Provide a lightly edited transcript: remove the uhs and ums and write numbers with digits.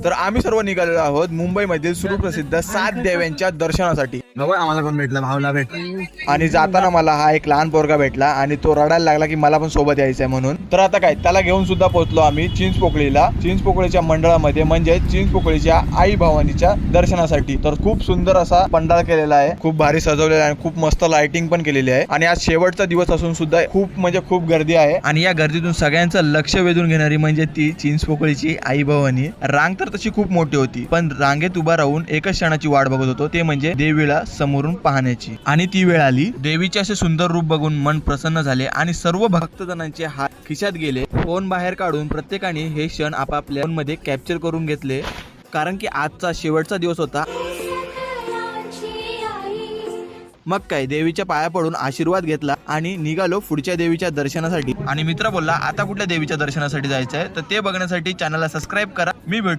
तर आम्ही सर्व निघालेलो आहोत मुंबईमधील सुप्रसिद्ध 7 देव्यांच्या दर्शनासाठी। आम्हाला कोण भेटलं, भावला भेटला आणि जाताना मला हा एक लहान पोरगा भेटला आणि तो रडायला लागला की मला पण सोबत यायचंय म्हणून। तर आता काय त्याला घेऊन सुद्धा पोहोचलो आम्ही चिंचपोकळीला, चिंचपोकळीच्या मंडळामध्ये म्हणजे चिंचपोकळीच्या आई भवानीच्या दर्शनासाठी। तर खूप सुंदर असा पंडाल केलेला आहे, खूप भारी सजवलेला आहे, खूप मस्त लाइटिंग पण केलेली आहे आणि आज शेवटचा दिवस असून सुद्धा खूप म्हणजे खूप गर्दी आहे। आणि या गर्दीतून सगळ्यांचं लक्ष वेधून घेणारी म्हणजे ती चिंचपोकळीची आई भवानी। रांग तर तशी खूप मोठी होती, पण रांगेत उभा राहून एकच क्षणाची वाट बघत होतो, ते म्हणजे देवीला समोरून पाहण्याची। आणि ती वेळ आली। देवीचे असे सुंदर रूप बघून मन प्रसन्न झाले आणि सर्व भक्तजनांचे हात खिशात गेले। फोन बाहेर काढून प्रत्येकाने हे क्षण आपापल्या फोन मध्ये कॅप्चर करून घेतले, कारण की आजचा शेवटचा दिवस होता। मग काय देवीच्या पाया पडून आशीर्वाद घेतला आणि निघालो पुढच्या देवीच्या दर्शनासाठी। आणि मित्र बोलला आता कुठल्या देवीच्या दर्शनासाठी जायचंय, तर ते बघण्यासाठी चॅनलला सबस्क्राईब करा। मी भेट